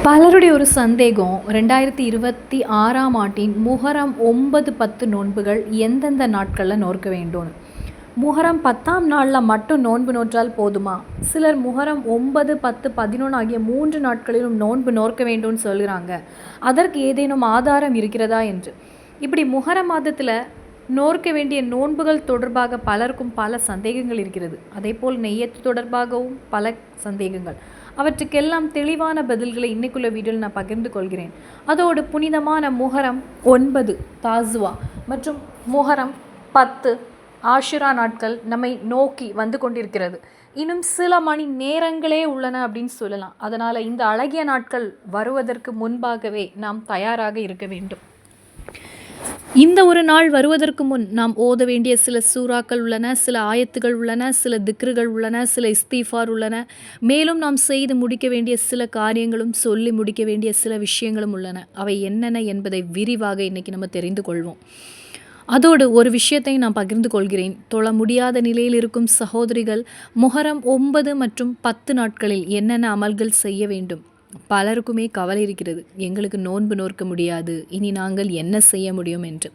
பலருடைய ஒரு சந்தேகம் 2026ஆம் ஆண்டின் முஹரம் 9-10 நோன்புகள் எந்தெந்த நாட்களில் நோற்க வேண்டும்னு. முஹரம் 10ஆம் நாளில் மட்டும் நோன்பு நோற்றால் போதுமா? சிலர் முஹரம் 9, 10, 11 ஆகிய 3 நாட்களிலும் நோன்பு நோற்க வேண்டும்னு சொல்கிறாங்க. அதற்கு ஏதேனும் ஆதாரம் இருக்கிறதா என்று. இப்படி முஹரம் மாதத்தில் நோற்க வேண்டிய நோன்புகள் தொடர்பாக பலருக்கும் பல சந்தேகங்கள் இருக்கிறது. அதேபோல் நெய்யத்து தொடர்பாகவும் பல சந்தேகங்கள். அவற்றுக்கெல்லாம் தெளிவான பதில்களை இன்னைக்குள்ள வீடியோவில் நான் பகிர்ந்து கொள்கிறேன். அதோடு புனிதமான முஹரம் 9 தாசுவா மற்றும் முஹரம் 10 ஆஷுரா நாட்கள் நம்மை நோக்கி வந்து கொண்டிருக்கிறது. இன்னும் சில மணி நேரங்களே உள்ளன அப்படின்னு சொல்லலாம். அதனால் இந்த அழகிய நாட்கள் வருவதற்கு முன்பாகவே நாம் தயாராக இருக்க வேண்டும். இந்த ஒரு நாள் வருவதற்கு முன் நாம் ஓத வேண்டிய சில சூறாக்கள் உள்ளன, சில ஆயத்துகள் உள்ளன, சில திக்ருகள் உள்ளன, சில இஸ்திஃபார் உள்ளன. மேலும் நாம் செய்து முடிக்க வேண்டிய சில காரியங்களும் சொல்லி முடிக்க வேண்டிய சில விஷயங்களும் உள்ளன. அவை என்னென்ன என்பதை விரிவாக இன்றைக்கி நம்ம தெரிந்து கொள்வோம். அதோடு ஒரு விஷயத்தை நான் பகிர்ந்து கொள்கிறேன். தொழ முடியாத நிலையில் இருக்கும் சகோதரிகள் முஹரம் 9 மற்றும் 10 நாட்களில் என்னென்ன அமல்கள் செய்ய வேண்டும். பலருக்குமே கவலை இருக்கிறது, எங்களுக்கு நோன்பு நோற்க முடியாது, இனி நாங்கள் என்ன செய்ய முடியும் என்று.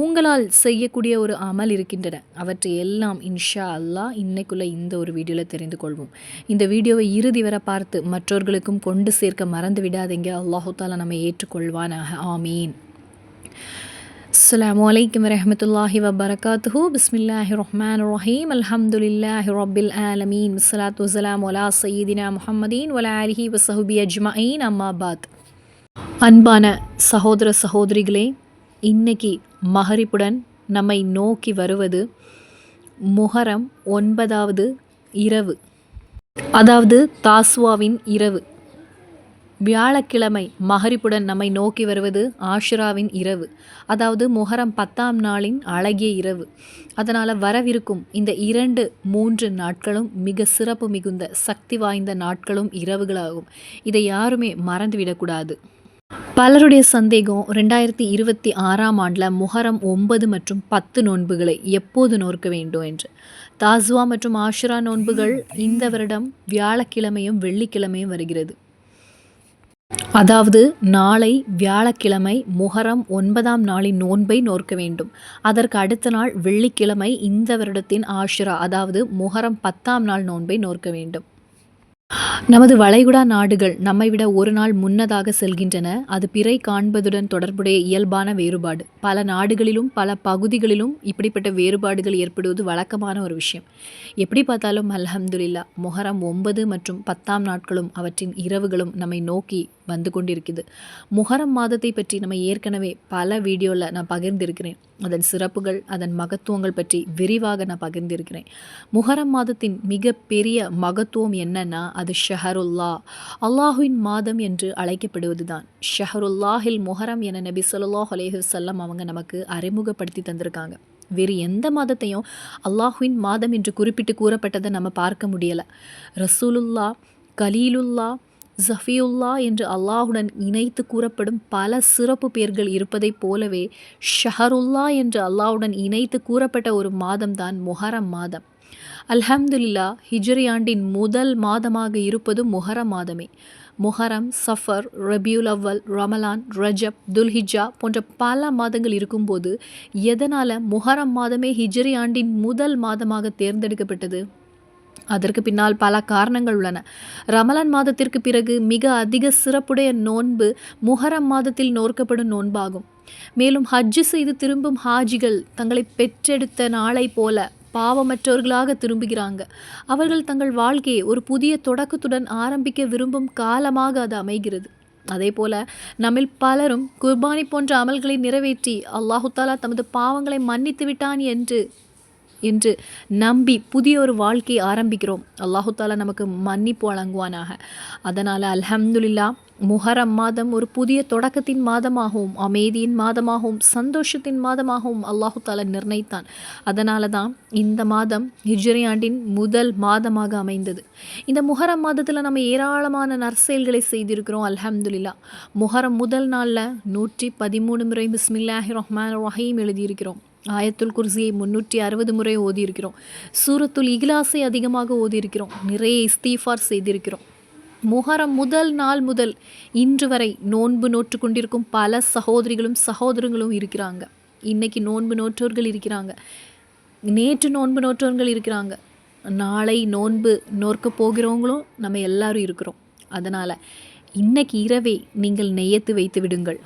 உங்களால் செய்யக்கூடிய ஒரு அமல் இருக்கின்றன. அவற்றை எல்லாம் இன்ஷா அல்லாஹ் இன்னைக்குள்ள இந்த ஒரு வீடியோவில் தெரிந்து கொள்வோம். இந்த வீடியோவை இறுதி வரை பார்த்து மற்றவர்களுக்கும் கொண்டு சேர்க்க மறந்து விடாதீங்க. அல்லாஹு தாலா நம்மை ஏற்றுக்கொள்வானாக. ஆமீன். அஸ்ஸலாமு அலைக்கும் வரஹ்மத்துல்லாஹி வபரகாத்துஹு. பிஸ்மில்லாஹிர் ரஹ்மானிர் ரஹீம். அல்ஹம்துலில்லாஹி ரப்பில் ஆலமீன். வஸ்ஸலாத்து வஸ்ஸலாமு அலா சய்யிதினா முஹம்மதீன் வ அலா ஆலிஹி வஸஹ்பிஹி அஜ்மஈன். அம்மா பாத். அன்பான சகோதர சகோதரிகளே, இன்னைக்கு மகரிப்புடன் நம்மை நோக்கி வருவது முஹரம் 9வது இரவு, அதாவது தாசுவாவின் இரவு. வியாழக்கிழமை மகரிப்புடன் நம்மை நோக்கி வருவது ஆஷுராவின் இரவு, அதாவது முஹரம் 10ஆம் நாளின் அழகிய இரவு. அதனால் வரவிருக்கும் இந்த 2-3 நாட்களும் மிக சிறப்பு மிகுந்த சக்தி வாய்ந்த நாட்களும் இரவுகளாகும். இதை யாருமே மறந்துவிடக்கூடாது. பலருடைய சந்தேகம் 2026ஆம் ஆண்டில் முஹரம் 9 மற்றும் 10 நோன்புகளை எப்போது நோற்க வேண்டும் என்று. தாசுவா மற்றும் ஆஷுரா நோன்புகள் இந்த வருடம் வியாழக்கிழமையும் வெள்ளிக்கிழமையும் வருகிறது. அதாவது நாளை வியாழக்கிழமை முஹரம் 9ஆம் நாளின் நோன்பை நோற்க வேண்டும். அதற்கு அடுத்த நாள் வெள்ளிக்கிழமை இந்த வருடத்தின் ஆஷுரா, அதாவது முஹரம் 10ஆம் நாள் நோன்பை நோற்க வேண்டும். நமது வளைகுடா நாடுகள் நம்மை விட ஒரு நாள் முன்னதாக செல்கின்றன. அது பிறை காண்பதுடன் தொடர்புடைய இயல்பான வேறுபாடு. பல நாடுகளிலும் பல பகுதிகளிலும் இப்படிப்பட்ட வேறுபாடுகள் ஏற்படுவது வழக்கமான ஒரு விஷயம். எப்படி பார்த்தாலும் அல்ஹம்துலில்லாஹ் முஹரம் 9 மற்றும் 10ஆம் நாட்களும் அவற்றின் இரவுகளும் நம்மை நோக்கி வந்து கொண்டிருக்குது. முஹரம் மாதத்தை பற்றி நம்ம ஏற்கனவே பல வீடியோவில் நான் பகிர்ந்திருக்கிறேன். அதன் சிறப்புகள், அதன் மகத்துவங்கள் பற்றி விரிவாக நான் பகிர்ந்திருக்கிறேன். முஹரம் மாதத்தின் மிக பெரிய மகத்துவம் என்னன்னா, அது ஷஹருல்லா, அல்லாஹுவின் மாதம் என்று அழைக்கப்படுவது தான். ஷஹருல்லாஹில் முஹரம் என நபி ஸல்லல்லாஹு அலைஹி வஸல்லம் அவங்க நமக்கு அறிமுகப்படுத்தி தந்திருக்காங்க. வேறு எந்த மாதத்தையும் அல்லாஹுவின் மாதம் என்று குறிப்பிட்டு கூறப்பட்டதை நம்ம பார்க்க முடியலை. ரசூலுல்லா, கலீலுல்லா, ஜஃபியுல்லா என்று அல்லாஹுடன் இணைத்து கூறப்படும் பல சிறப்பு பெயர்கள் இருப்பதைப் போலவே ஷஹருல்லா என்று அல்லாஹுடன் இணைத்து கூறப்பட்ட ஒரு மாதம்தான் முஹரம் மாதம். அல்ஹம்துலில்லாஹ் ஹிஜ்ரி ஆண்டின் முதல் மாதமாக இருப்பது முஹரம் மாதமே. முஹரம், சஃபர், ரபியுல் அவ்வல், ரமலான், ரஜப், துல்ஹிஜ்ஜா போன்ற பல மாதங்கள் இருக்கும்போது எதனால் முஹரம் மாதமே ஹிஜ்ரி ஆண்டின் முதல் மாதமாக தேர்ந்தெடுக்கப்பட்டது? அதற்கு பின்னால் பல காரணங்கள் உள்ளன. ரமலான் மாதத்திற்கு பிறகு மிக அதிக சிறப்புடைய நோன்பு முஹரம் மாதத்தில் நோற்கப்படும் நோன்பாகும். மேலும் ஹஜ்ஜு செய்து திரும்பும் ஹாஜிகள் தங்களை பெற்றெடுத்த நாளை போல பாவமற்றவர்களாக திரும்புகிறாங்க. அவர்கள் தங்கள் வாழ்க்கையை ஒரு புதிய தொடக்கத்துடன் ஆரம்பிக்க விரும்பும் காலமாக அது அமைகிறது. அதே போல நம்மில் பலரும் குர்பானி போன்ற அமல்களை நிறைவேற்றி அல்லாஹு தாலா தமது பாவங்களை மன்னித்து விட்டான் என்று நம்பி புதிய ஒரு வாழ்க்கையை ஆரம்பிக்கிறோம். அல்லாஹு தாலா நமக்கு மன்னிப்பு வழங்குவானாக. அதனால் அல்ஹம்துலில்லாஹ் முஹரம் மாதம் ஒரு புதிய தொடக்கத்தின் மாதமாகவும் அமைதியின் மாதமாகவும் சந்தோஷத்தின் மாதமாகவும் அல்லாஹு தாலா நிர்ணயித்தான். அதனால தான் இந்த மாதம் ஹிஜ்ரி ஆண்டின் முதல் மாதமாக அமைந்தது. இந்த முஹரம் மாதத்தில் நம்ம ஏராளமான நற்செயல்களை செய்திருக்கிறோம். அல்ஹம்துலில்லாஹ் முஹரம் முதல் நாளில் 113 முறை பிஸ்மில்லாஹிர் ரஹ்மானிர் ரஹீம் எழுதியிருக்கிறோம். ஆயத்துல் குர்சியை 360 முறை ஓதியிருக்கிறோம். சூரத்துல் இக்லாஸை அதிகமாக ஓதியிருக்கிறோம். நிறைய இஸ்திஃபார் செய்திருக்கிறோம். முஹரம் முதல் நாள் முதல் இன்று வரை நோன்பு நோற்று கொண்டிருக்கும் பல சகோதரிகளும் சகோதரங்களும் இருக்கிறாங்க. இன்றைக்கி நோன்பு நோற்றோர்கள் இருக்கிறாங்க, நேற்று நோன்பு நோற்றவர்கள் இருக்கிறாங்க, நாளை நோன்பு நோற்க போகிறவங்களும் நம்ம எல்லாரும் இருக்கிறோம். அதனால் இன்னைக்கு இரவே நீங்கள் நெய்யத்து வைத்து விடுங்கள்.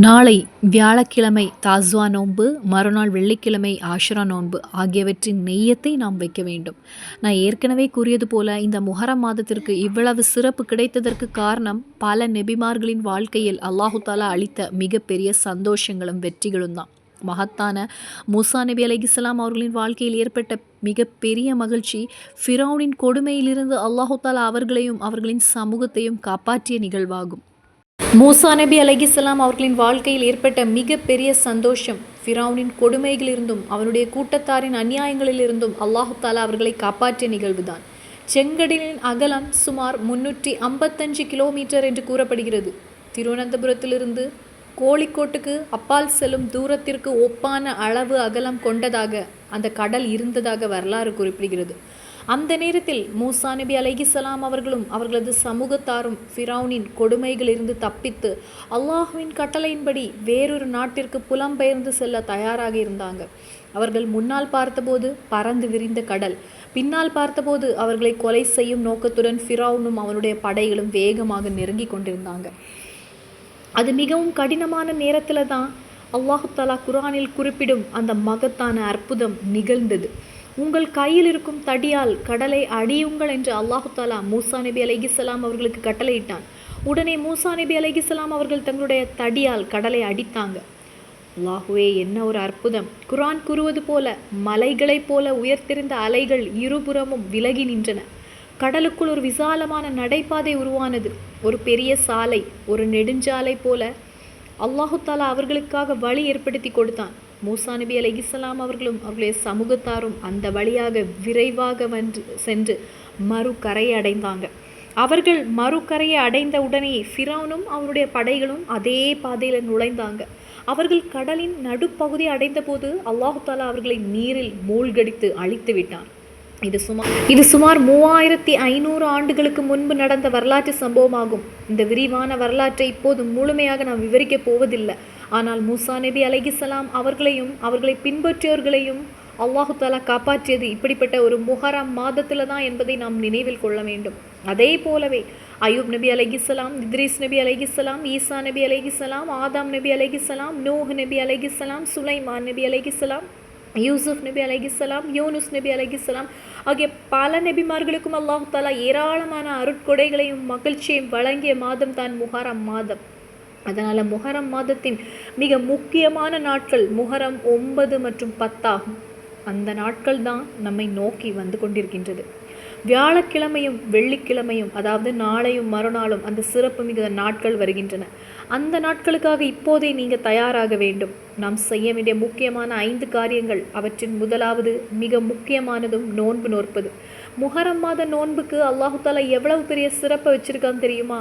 நாளை வியாழக்கிழமை தாஸ்வா நோன்பு, மறுநாள் வெள்ளிக்கிழமை ஆஷுரா நோன்பு ஆகியவற்றின் நெய்யத்தை நாம் வைக்க வேண்டும். நான் ஏற்கனவே கூறியது போல இந்த முஹரம் மாதத்திற்கு இவ்வளவு சிறப்பு கிடைத்ததற்கு காரணம் பல நபிமார்களின் வாழ்க்கையில் அல்லாஹு தாலா அளித்த மிகப்பெரிய சந்தோஷங்களும் வெற்றிகளும் தான். மகத்தான மூசா நபி அலைஹிஸ்ஸலாம் அவர்களின் வாழ்க்கையில் ஏற்பட்ட மிகப்பெரிய மகிழ்ச்சி ஃபிரௌனின் கொடுமையிலிருந்து அல்லாஹு தாலா அவர்களையும் அவர்களின் சமூகத்தையும் காப்பாற்றிய நிகழ்வாகும். மூசா நபி அலைஹிஸ்ஸலாம் அவர்களின் வாழ்க்கையில் ஏற்பட்ட மிகப்பெரிய சந்தோஷம் ஃபிரௌனின் கொடுமைகளிலிருந்தும் அவனுடைய கூட்டத்தாரின் அநியாயங்களிலிருந்தும் அல்லாஹு தாலா அவர்களை காப்பாற்றிய நிகழ்வுதான். செங்கடலின் அகலம் சுமார் 355 கிலோமீட்டர் என்று கூறப்படுகிறது. திருவனந்தபுரத்திலிருந்து கோழிக்கோட்டுக்கு அப்பால் செல்லும் தூரத்திற்கு ஒப்பான அளவு அகலம் கொண்டதாக அந்த கடல் இருந்ததாக வரலாறு குறிப்பிடுகிறது. அந்த நேரத்தில் மூசா நபி அலைஹிஸ்ஸலாம் அவர்களும் அவர்களது சமூகத்தாரும் ஃபிரௌனின் கொடுமைகளிலிருந்து தப்பித்து அல்லாஹுவின் கட்டளையின்படி வேறொரு நாட்டிற்கு புலம்பெயர்ந்து செல்ல தயாராக இருந்தாங்க. அவர்கள் முன்னால் பார்த்தபோது பறந்து விரிந்த கடல், பின்னால் பார்த்தபோது அவர்களை கொலை செய்யும் நோக்கத்துடன் ஃபிரௌனும் அவனுடைய படைகளும் வேகமாக நெருங்கி கொண்டிருந்தாங்க. அது மிகவும் கடினமான நேரத்தில் தான் அல்லாஹு தாலா குர்ஆனில் குறிப்பிடும் அந்த மகத்தான அற்புதம் நிகழ்ந்தது. உங்கள் கையில் இருக்கும் தடியால் கடலை அடியுங்கள் என்று அல்லாஹு தாலா மூசா நபி அலைஹிஸ்ஸலாம் அவர்களுக்கு கட்டளையிட்டான். உடனே மூசா நபி அலைஹிஸ்ஸலாம் அவர்கள் தங்களுடைய தடியால் கடலை அடித்தாங்க. அல்லாஹுவே, என்ன ஒரு அற்புதம்! குர்ஆன் கூறுவது போல மலைகளைப் போல உயர்த்திருந்த அலைகள் இருபுறமும் விலகி நின்றன. கடலுக்குள் ஒரு விசாலமான நடைபாதை உருவானது. ஒரு பெரிய சாலை, ஒரு நெடுஞ்சாலை போல அல்லாஹு தாலா அவர்களுக்காக வழி ஏற்படுத்தி கொடுத்தான். மூசா நபி அலைஹிஸ்ஸலாம் அவர்களும் அவர்களுடைய சமூகத்தாரும் அந்த வழியாக விரைவாக சென்று மறுகரையை அடைந்தாங்க. அவர்கள் மறுகரையை அடைந்த உடனே ஃபிரௌனும் அவருடைய படைகளும் அதே பாதையில் நுழைந்தாங்க. அவர்கள் கடலின் நடுப்பகுதி அடைந்த போது அல்லாஹு தாலா அவர்களை நீரில் மூழ்கடித்து அழித்து விட்டான். இது சுமார் 3500 ஆண்டுகளுக்கு முன்பு நடந்த வரலாற்று சம்பவமாகும். இந்த விரிவான வரலாற்றை இப்போது முழுமையாக நாம் விவரிக்கப் போவதில்லை. ஆனால் மூசா நபி அலைஹிஸ்ஸலாம் அவர்களையும் அவர்களை பின்பற்றியவர்களையும் அல்லாஹு தாலா காப்பாற்றியது இப்படிப்பட்ட ஒரு முஹரம் மாதத்தில் தான் என்பதை நாம் நினைவில் கொள்ள வேண்டும். அதே போலவே அய்யூப் நபி அலைஹிஸ்ஸலாம், இத்ரீஸ் நபி அலைஹிஸ்ஸலாம், ஈசா நபி அலைஹிஸ்ஸலாம், ஆதாம் நபி அலைஹிஸ்ஸலாம், நூஹ் நபி அலைஹிஸ்ஸலாம், சுலைமான் நபி அலைஹிஸ்ஸலாம், யூசுப் நபி அலைஹிஸ்ஸலாம், யூனுஸ் நபி அலைஹிஸ்ஸலாம் ஆகிய பல நபிமார்களுக்கும் அல்லாஹு தாலா ஏராளமான அருட்கொடைகளையும் மகிழ்ச்சியையும் வழங்கிய மாதம் தான் முஹரம் மாதம். அதனால் முஹரம் மாதத்தின் மிக முக்கியமான நாட்கள் முஹரம் 9 மற்றும் 10 ஆகும். அந்த நாட்கள் தான் நம்மை நோக்கி வந்து கொண்டிருக்கின்றது. வியாழக்கிழமையும் வெள்ளிக்கிழமையும், அதாவது நாளையும் மறுநாளும் அந்த சிறப்பு மிக நாட்கள் வருகின்றன. அந்த நாட்களுக்காக இப்போதே நீங்கள் தயாராக வேண்டும். நாம் செய்ய வேண்டிய முக்கியமான 5 காரியங்கள். அவற்றின் முதலாவது மிக முக்கியமானதும் நோன்பு நோற்பது. முஹரம் மாத நோன்புக்கு அல்லாஹு தாலா எவ்வளவு பெரிய சிறப்பை வச்சிருக்கான்னு தெரியுமா?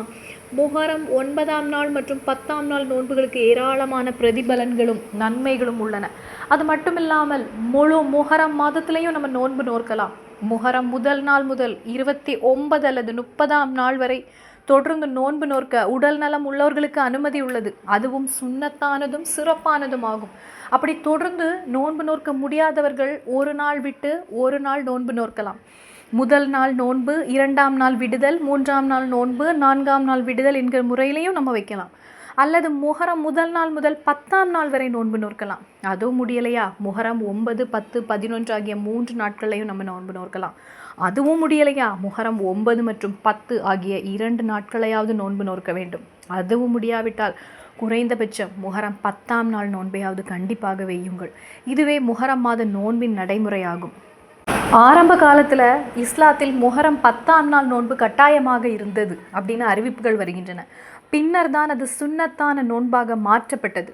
முஹரம் 9ஆம் நாள் மற்றும் 10ஆம் நாள் நோன்புகளுக்கு ஏராளமான பிரதிபலன்களும் நன்மைகளும் உள்ளன. அது மட்டுமில்லாமல் முழு முஹரம் மாதத்திலையும் நம்ம நோன்பு நோக்கலாம். முஹரம் முதல் நாள் முதல் 29 அல்லது 30ஆம் நாள் வரை தொடர்ந்து நோன்பு நோற்க உடல் நலம் உள்ளவர்களுக்கு அனுமதி உள்ளது. அதுவும் சுன்னத்தானதும் சிறப்பானதும் ஆகும். அப்படி தொடர்ந்து நோன்பு நோற்க முடியாதவர்கள் ஒரு நாள் விட்டு ஒரு நாள் நோன்பு நோற்கலாம். முதல் நாள் நோன்பு, 2ஆம் நாள் விடுதல், 3ஆம் நாள் நோன்பு, 4ஆம் நாள் விடுதல் என்கிற முறையிலையும் நம்ம வைக்கலாம். அல்லது முஹரம் முதல் நாள் முதல் 10ஆம் நாள் வரை நோன்பு நோற்கலாம். அதுவும் முடியலையா, முஹரம் 9, 10, 11 ஆகிய 3 நாட்களையும் நம்ம நோன்பு நோற்கலாம். அதுவும் முடியலையா, முஹரம் 9 மற்றும் 10 ஆகிய 2 நாட்களையாவது நோன்பு நோற்க வேண்டும். அதுவும் முடியாவிட்டால் குறைந்தபட்சம் முஹரம் 10ஆம் நாள் நோன்பையாவது கண்டிப்பாக வையுங்கள். இதுவே முஹரம் மாத நோன்பின் நடைமுறையாகும். ஆரம்ப காலத்தில் இஸ்லாத்தில் முஹரம் 10ஆம் நாள் நோன்பு கட்டாயமாக இருந்தது அப்படின்னு அறிவிப்புகள் வருகின்றன. பின்னர் தான் அது சுன்னத்தான நோன்பாக மாற்றப்பட்டது.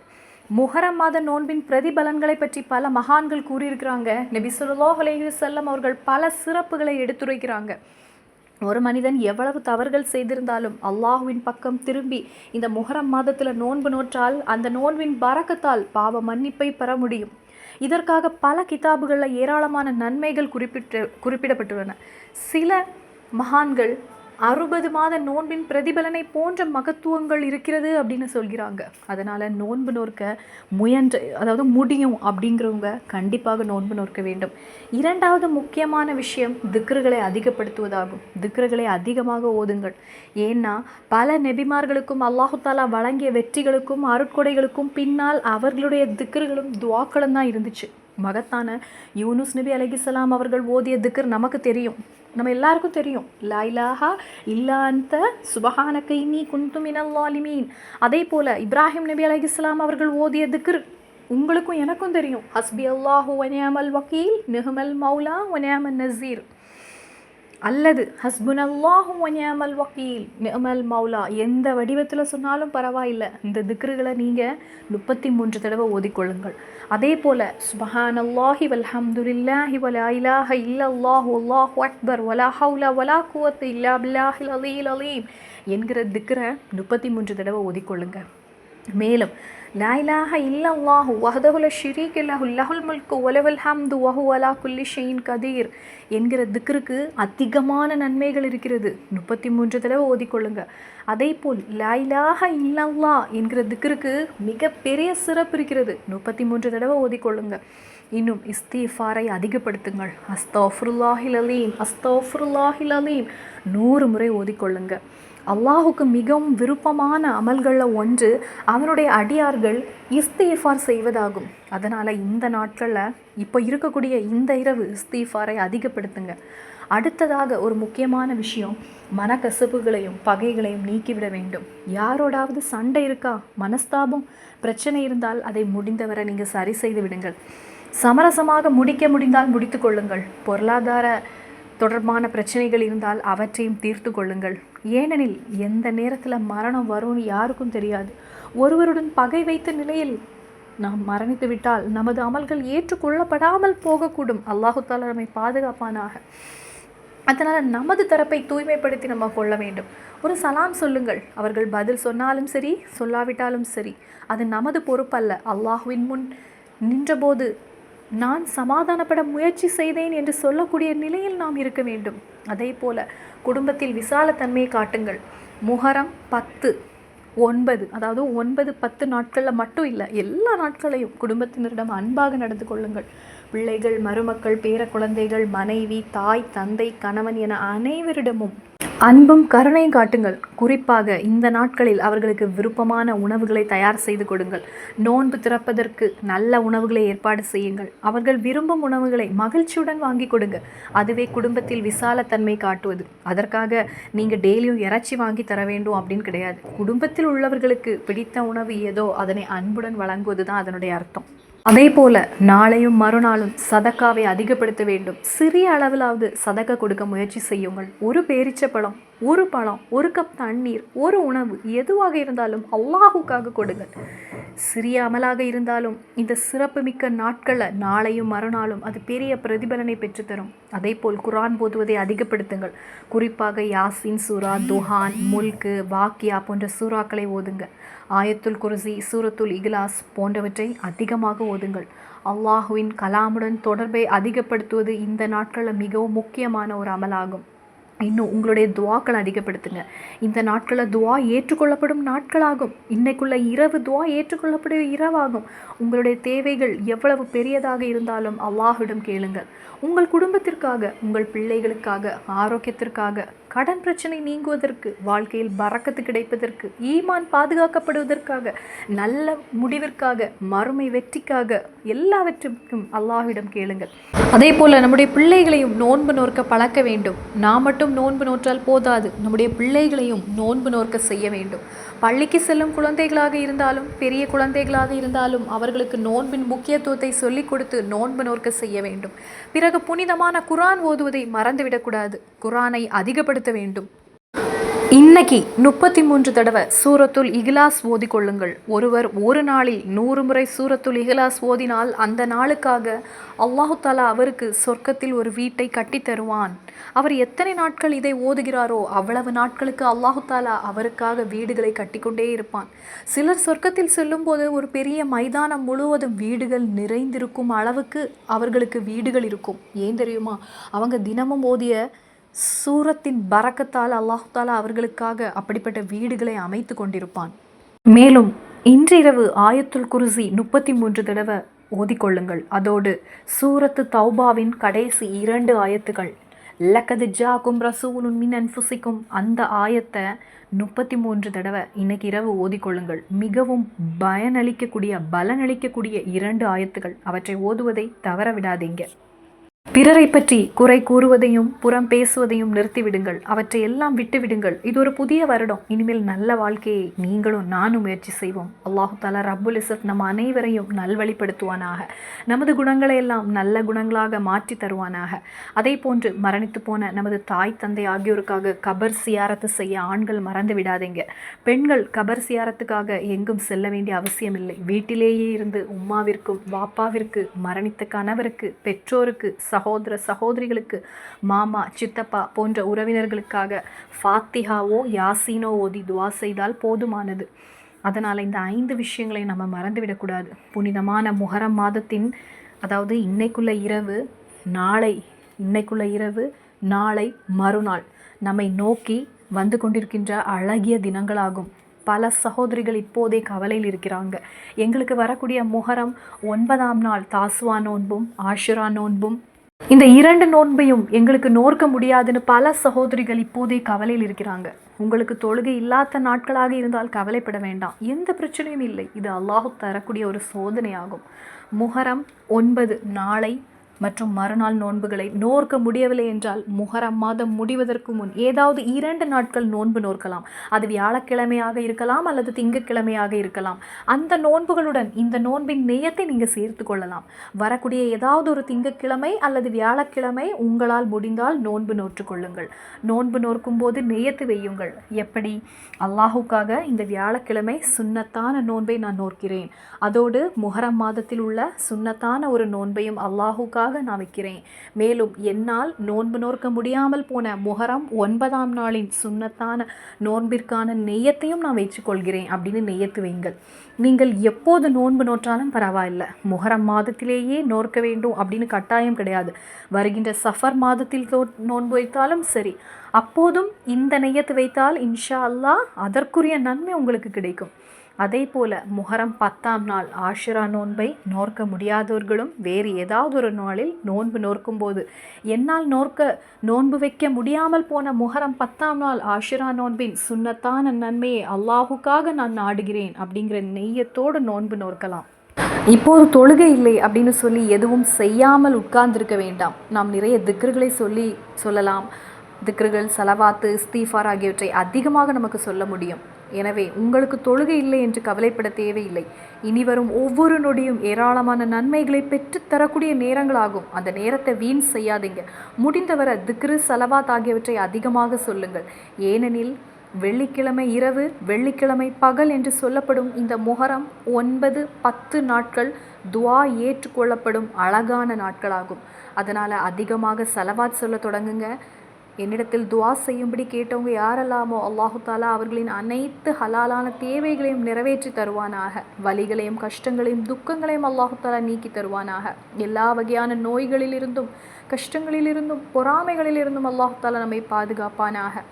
முஹரம் மாத நோன்பின் பிரதிபலன்களை பற்றி பல மகான்கள் கூறியிருக்கிறாங்க. நபி ஸல்லல்லாஹு அலைஹி வஸல்லம் அவர்கள் பல சிறப்புகளை எடுத்துரைக்கிறாங்க. ஒரு மனிதன் எவ்வளவு தவறுகள் செய்திருந்தாலும் அல்லாஹுவின் பக்கம் திரும்பி இந்த முஹரம் மாதத்தில் நோன்பு நோற்றால் அந்த நோன்பின் பரக்கத்தால் பாவ மன்னிப்பை பெற முடியும். இதற்காக பல கிதாபுகளில் ஏராளமான நன்மைகள் குறிப்பிடப்பட்டுள்ளன. சில மகான்கள் 60 மாத நோன்பின் பிரதிபலனை போன்ற மகத்துவங்கள் இருக்கிறது அப்படின்னு சொல்கிறாங்க. அதனால் நோன்பு நோற்க அதாவது முடியும் அப்படிங்கிறவங்க கண்டிப்பாக நோன்பு நோற்க வேண்டும். இரண்டாவது முக்கியமான விஷயம் திக்ருகளை அதிகப்படுத்துவதாகும். திக்ருகளை அதிகமாக ஓதுங்கள். ஏன்னா பல நபிமார்களுக்கும் அல்லாஹு தாலா வழங்கிய வெற்றிகளுக்கும் அருட்கொடைகளுக்கும் பின்னால் அவர்களுடைய திக்ருகளும் துவாக்களும் தான் இருந்துச்சு. மகத்தான யூனுஸ் நபி அலைஹிஸ்ஸலாம் அவர்கள் ஓதிய திக்ர் நமக்கு தெரியும், நம்ம எல்லாருக்கும் தெரியும். லா இலாஹா இல்லா அன்த சுபஹானக இன்னி குன்து மினல் ஸாலிமீன். அதே போல் இப்ராஹிம் நபி அலைஹிஸ்ஸலாம் அவர்கள் ஓதிய திக்ர் உங்களுக்கும் எனக்கும் தெரியும். ஹஸ்பி அல்லாஹு வ நிஅமல் வக்கீல் நிஹ்மல் மௌலா வ நிஅமன் நஸீர். அல்லது ஹஸ்புனல்லாஹு வ நிஅமல் வக்கீல் நிஅமல் மௌலா. எந்த வடிவத்தில் சொன்னாலும் பரவாயில்லை. இந்த திக்ருகளை நீங்கள் 33 தடவை ஓதிக்கொள்ளுங்கள். அதே போல் சுபஹானல்லாஹி வல்ஹம்துலில்லாஹி வலா இலாஹ இல்லல்லாஹு அல்லாஹு அக்பர் வலா ஹவுல வலா குவத்த இல்லா பில்லாஹில் அலீல் அலீம் என்கிற திக்ரை 33 தடவை ஓதிக்கொள்ளுங்க. மேலும் லா இலாஹ இல்லல்லாஹு வஹ்தஹு லா ஷரீக லஹு லஹுல் முல்கு வலஹுல் ஹம்து வஹுவ அலா குல்லி ஷைஇன் கதீர் என்கிற திக்ருக்கு அதிகமான நன்மைகள் இருக்கிறது. 33 தடவை ஓதிக்கொள்ளுங்க. அதே போல் லா இலாஹ இல்லல்லாஹ் என்கிற திக்ருக்கு மிகப்பெரிய சிறப்பு இருக்கிறது. 33 தடவை ஓதிக்கொள்ளுங்க. இன்னும் இஸ்திஃபாரை அதிகப்படுத்துங்கள். அஸ்தஃபிருல்லாஹில் அலீம் அஸ்தஃபிருல்லாஹில் அலீம் 100 முறை ஓதிக்கொள்ளுங்க. அல்லாஹுக்கு மிகவும் விருப்பமான அமல்களில் ஒன்று அவனுடைய அடியார்கள் இஸ்திஃபார் செய்வதாகும். அதனால் இந்த நாட்களில் இப்போ இருக்கக்கூடிய இந்த இரவு இஸ்திஃபாரை அதிகப்படுத்துங்க. அடுத்ததாக ஒரு முக்கியமான விஷயம், மனக்கசப்புகளையும் பகைகளையும் நீக்கிவிட வேண்டும். யாரோடாவது சண்டை இருக்கா, மனஸ்தாபம் பிரச்சனை இருந்தால் அதை முடிந்தவரை நீங்கள் சரி செய்து விடுங்கள். சமரசமாக முடிக்க முடிந்தால் முடித்து கொள்ளுங்கள். பொருளாதார தொடர்பான பிரச்சனைகள் இருந்தால் அவற்றையும் தீர்த்து கொள்ளுங்கள். ஏனெனில் எந்த நேரத்தில் மரணம் வரும்னு யாருக்கும் தெரியாது. ஒருவருடன் பகை வைத்த நிலையில் நாம் மரணித்து விட்டால் நமது அமல்கள் ஏற்றுக்கொள்ளப்படாமல் போகக்கூடும். அல்லாஹு தாலா நம்மை பாதுகாப்பானாக. அதனால் நமது தரப்பை தூய்மைப்படுத்தி நம்ம கொள்ள வேண்டும். ஒரு சலாம் சொல்லுங்கள். அவர்கள் பதில் சொன்னாலும் சரி சொல்லாவிட்டாலும் சரி அது நமது பொறுப்பல்ல. அல்லாஹுவின் முன் நின்றபோது நான் சமாதானப்பட முயற்சி செய்தேன் என்று சொல்லக்கூடிய நிலையில் நாம் இருக்க வேண்டும். அதே போல் குடும்பத்தில் விசாலத்தன்மையை காட்டுங்கள். முஹரம் 10, 9 அதாவது 9, 10 நாட்களில் மட்டும் இல்லை, எல்லா நாட்களையும் குடும்பத்தினரிடம் அன்பாக நடந்து கொள்ளுங்கள். பிள்ளைகள், மருமக்கள், பேர குழந்தைகள், மனைவி, தாய், தந்தை, கணவன் என அனைவரிடமும் அன்பும் கருணையும் காட்டுங்கள். குறிப்பாக இந்த நாட்களில் அவர்களுக்கு விருப்பமான உணவுகளை தயார் செய்து கொடுங்கள். நோன்பு திறப்பதற்கு நல்ல உணவுகளை ஏற்பாடு செய்யுங்கள். அவர்கள் விரும்பும் உணவுகளை மகிழ்ச்சியுடன் வாங்கி கொடுங்க. அதுவே குடும்பத்தில் விசாலத்தன்மை காட்டுவது. அதற்காக நீங்கள் டெய்லியும் இறைச்சி வாங்கி தர வேண்டும் அப்படின்னு கிடையாது. குடும்பத்தில் உள்ளவர்களுக்கு பிடித்த உணவு ஏதோ அதனை அன்புடன் வழங்குவது தான் அதனுடைய அர்த்தம். அதே போல் நாளையும் மறுநாளும் சதக்காவை அதிகப்படுத்த வேண்டும். சிறிய அளவிலாவது சதக்கா கொடுக்க முயற்சி செய்யுங்கள். ஒரு பேரிச்சப்பழம், ஒரு பழம், ஒரு கப் தண்ணீர், ஒரு உணவு எதுவாக இருந்தாலும் அல்லாஹுக்காக கொடுங்கள். சிறிய அமலாக இருந்தாலும் இந்த சிறப்புமிக்க நாட்களில் நாளையும் மறுநாளும் அது பெரிய பிரதிபலனை பெற்றுத்தரும். அதே போல் குர்ஆன் போதுவதை அதிகப்படுத்துங்கள். குறிப்பாக யாசின் சூரா, துஹான், முல்கு, வாக்கியா போன்ற சூறாக்களை ஓதுங்க. ஆயத்துல் குர்சி, சூரத்துல் இக்லாஸ் போன்றவற்றை அதிகமாக ஓதுங்கள். அல்லாஹுவின் கலாமுடன் தொடர்பை அதிகப்படுத்துவது இந்த நாட்களில் மிகவும் முக்கியமான ஒரு அமலாகும். இன்னும் உங்களுடைய துவாக்களை அதிகப்படுத்துங்க. இந்த நாட்களில் துவா ஏற்றுக்கொள்ளப்படும் நாட்களாகும். இன்னைக்குள்ள இரவு துவா ஏற்றுக்கொள்ளப்படும் இரவாகும். உங்களுடைய தேவைகள் எவ்வளவு பெரியதாக இருந்தாலும் அல்லாஹ்விடம் கேளுங்கள். உங்கள் குடும்பத்திற்காக, உங்கள் பிள்ளைகளுக்காக, ஆரோக்கியத்திற்காக, கடன் பிரச்சனை நீங்குவதற்கு, வாழ்க்கையில் பரக்கத்து கிடைப்பதற்கு, ஈமான் பாதுகாக்கப்படுவதற்காக, நல்ல முடிவிற்காக, மறுமை வெற்றிக்காக, எல்லாவற்றுக்கும் அல்லாஹ்விடம் கேளுங்கள். அதே போல் நம்முடைய பிள்ளைகளையும் நோன்பு நோற்க பழக்க வேண்டும். நாம் மட்டும் நோன்பு நோற்றால் போதாது, நம்முடைய பிள்ளைகளையும் நோன்பு நோற்க செய்ய வேண்டும். பள்ளிக்கு செல்லும் குழந்தைகளாக இருந்தாலும் பெரிய குழந்தைகளாக இருந்தாலும் அவர்களுக்கு நோன்பின் முக்கியத்துவத்தை சொல்லிக் கொடுத்து நோன்பு நோற்க செய்ய வேண்டும். பிறகு புனிதமான குர்ஆன் ஓதுவதை மறந்துவிடக்கூடாது. குர்ஆனை அதிகப்படுத்த வேண்டும். இன்னைக்கு 33 தடவை சூரத்துல் இக்லாஸ் ஓதிக்கொள்ளுங்கள். ஒருவர் ஒரு நாளில் 100 முறை சூரத்துல் இக்லாஸ் ஓதினால் அந்த நாளுக்காக அல்லாஹு தாலா அவருக்கு சொர்க்கத்தில் ஒரு வீட்டை கட்டி தருவான். அவர் எத்தனை நாட்கள் இதை ஓதுகிறாரோ அவ்வளவு நாட்களுக்கு அல்லாஹு தாலா அவருக்காக வீடுகளை கட்டிக்கொண்டே இருப்பான். சிலர் சொர்க்கத்தில் செல்லும்போது ஒரு பெரிய மைதானம் முழுவதும் வீடுகள் நிறைந்திருக்கும் அளவுக்கு அவர்களுக்கு வீடுகள் இருக்கும். ஏன் தெரியுமா? அவங்க தினமும் ஓதிய சூரத்தின் பரக்கத்தால் அல்லாஹ் தாலா அவர்களுக்காக அப்படிப்பட்ட வீடுகளை அமைத்து கொண்டிருப்பான். மேலும் இன்றிரவு ஆயத்துல் குர்சி 33 தடவை ஓதிக்கொள்ளுங்கள். அதோடு சூரத்து தௌபாவின் கடைசி 2 ஆயத்துகள் லக்கது ஜாக்கும் ரசூலுன் மின் அன்ஃபுசிக்கும் அந்த ஆயத்தை 33 தடவை இன்னைக்கு இரவு ஓதிக்கொள்ளுங்கள். மிகவும் பலனளிக்கக்கூடிய 2 ஆயத்துகள். அவற்றை ஓதுவதை தவற விடாதீங்க. பிறரை பற்றி குறை கூறுவதையும் புறம் பேசுவதையும் நிறுத்திவிடுங்கள். அவற்றை எல்லாம் விட்டுவிடுங்கள். இது ஒரு புதிய வருடம். இனிமேல் நல்ல வாழ்க்கையை நீங்களும் நானும் முயற்சி செய்வோம். அல்லாஹு தாலா ரப்புல் இஸ்ஸத் நம் அனைவரையும் நல்வழிப்படுத்துவானாக. நமது குணங்களை எல்லாம் நல்ல குணங்களாக மாற்றி தருவானாக. அதே போன்று மரணித்து போன நமது தாய் தந்தை ஆகியோருக்காக கபர் சியாரத்து செய்ய ஆண்கள் மறந்து விடாதீங்க. பெண்கள் கபர் சியாரத்துக்காக எங்கும் செல்ல வேண்டிய அவசியமில்லை. வீட்டிலேயே இருந்து உம்மாவிற்கும் வாப்பாவிற்கு, மரணித்த கணவருக்கு, பெற்றோருக்கு, சகோதர சகோதரிகளுக்கு, மாமா சித்தப்பா போன்ற உறவினர்களுக்காக ஃபாத்திஹாவோ யாசீனோ ஓதி துவா செய்தால் போதுமானது. அதனால் இந்த 5 விஷயங்களை நம்ம மறந்துவிடக்கூடாது. புனிதமான முஹரம் மாதத்தின் அதாவது இன்னைக்குள்ள இரவு நாளை மறுநாள் நம்மை நோக்கி வந்து கொண்டிருக்கின்ற அழகிய தினங்களாகும். பல சகோதரிகள் இப்போதே கவலையில் இருக்கிறாங்க. எங்களுக்கு வரக்கூடிய முஹரம் 9ஆம் நாள் தாசுவா நோன்பும் ஆஷுரா நோன்பும், இந்த 2 நோன்பையும் எங்களுக்கு நோர்க்க முடியாதுன்னு பல சகோதரிகள் இப்போதே கவலையில் இருக்கிறாங்க. உங்களுக்கு தொழுகை இல்லாத நாட்களாக இருந்தால் கவலைப்பட வேண்டாம். எந்த பிரச்சனையும் இல்லை. இது அல்லாஹ் தரக்கூடிய ஒரு சோதனையாகும். முஹரம் 9 நாளை மற்றும் மறுநாள் நோன்புகளை நோர்க்க முடியவில்லை என்றால் முஹரம் மாதம் முடிவதற்கு முன் ஏதாவது 2 நாட்கள் நோன்பு நோர்க்கலாம். அது வியாழக்கிழமையாக இருக்கலாம் அல்லது திங்கட்கிழமையாக இருக்கலாம். அந்த நோன்புகளுடன் இந்த நோன்பின் நெய்யத்தை நீங்கள் சேர்த்து கொள்ளலாம். வரக்கூடிய ஏதாவது ஒரு திங்கட்கிழமை அல்லது வியாழக்கிழமை உங்களால் முடிந்தால் நோன்பு நோற்று கொள்ளுங்கள். நோன்பு நோர்க்கும் போது நெய்யத்து வையுங்கள். எப்படி? அல்லாஹுக்காக இந்த வியாழக்கிழமை சுன்னத்தான நோன்பை நான் நோக்கிறேன். அதோடு முஹரம் மாதத்தில் உள்ள சுன்னத்தான ஒரு நோன்பையும் அல்லாஹுக்காக நான் வைக்கிறேன். மேலும் என்னால் நோன்பு நோர்க்க முடியாமல் போன முஹரம் 9ஆம் நாளின் சுன்னத்தான நோன்பிற்கான நெய்யத்தையும் நான் வைத்துக்கொள்கிறேன் அப்படின்னு நெய்யத்து வைங்கள். நீங்கள் எப்போது நோன்பு நோற்றாலும் பரவாயில்லை. முஹரம் மாதத்திலேயே நோர்க்க வேண்டும் அப்படின்னு கட்டாயம் கிடையாது. வருகின்ற சஃபர் மாதத்தில் நோன்பு வைத்தாலும் சரி, அப்போதும் இந்த நெய்யத்து வைத்தால் இன்ஷா அல்லாஹ் அதற்குரிய நன்மை உங்களுக்கு கிடைக்கும். அதே போல் முஹரம் 10ஆம் நாள் ஆஷுரா நோன்பை நோர்க்க முடியாதவர்களும் வேறு ஏதாவது ஒரு நாளில் நோன்பு நோர்க்கும்போது என்னால் நோன்பு வைக்க முடியாமல் போன முஹரம் 10ஆம் நாள் ஆஷுரா நோன்பின் சுன்னத்தான நன்மையை அல்லாஹுக்காக நான் நாடுகிறேன் அப்படிங்கிற நெய்யத்தோடு நோன்பு நோர்க்கலாம். இப்போது தொழுகை இல்லை அப்படின்னு சொல்லி எதுவும் செய்யாமல் உட்கார்ந்திருக்க வேண்டாம். நாம் நிறைய திக்ருகளை சொல்லலாம். திக்ருகள், சலவாத்து, இஸ்திஃபார் ஆகியவற்றை அதிகமாக நமக்கு சொல்ல முடியும். எனவே உங்களுக்கு தொழுகை இல்லை என்று கவலைப்பட தேவையில்லை. இனி வரும் ஒவ்வொரு நொடியும் ஏராளமான நன்மைகளை பெற்றுத்தரக்கூடிய நேரங்களாகும். அந்த நேரத்தை வீண் செய்யாதீங்க. முடிந்தவரை திக்ரு, சலவாத் ஆகியவற்றை அதிகமாக சொல்லுங்கள். ஏனெனில் வெள்ளிக்கிழமை இரவு, வெள்ளிக்கிழமை பகல் என்று சொல்லப்படும் இந்த முஹரம் 9, 10 நாட்கள் துஆ ஏற்றுக்கொள்ளப்படும் அழகான நாட்களாகும். அதனால் அதிகமாக சலவாத் சொல்ல தொடங்குங்க. என்னிடத்தில் துஆ செய்யும்படி கேட்டவங்க யாரெல்லாமோ அல்லாஹு தாலா அவர்களின் அனைத்து ஹலாலான தேவைகளையும் நிறைவேற்றி தருவானாக. வலிகளையும் கஷ்டங்களையும் துக்கங்களையும் அல்லாஹு தாலா நீக்கி தருவானாக. எல்லா வகையான நோய்களிலிருந்தும் கஷ்டங்களிலிருந்தும் பொறாமைகளிலிருந்தும் அல்லாஹு தாலா நம்மை பாதுகாப்பானாக.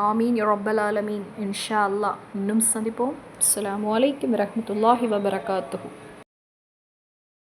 ஆமீன் யா ரப்பல் ஆலமீன். இன்ஷா அல்லாஹ் இன்னும் சந்திப்போம். அஸ்ஸலாமு அலைக்கும் வரஹ்மத்துல்லாஹி வபரகாத்துஹு.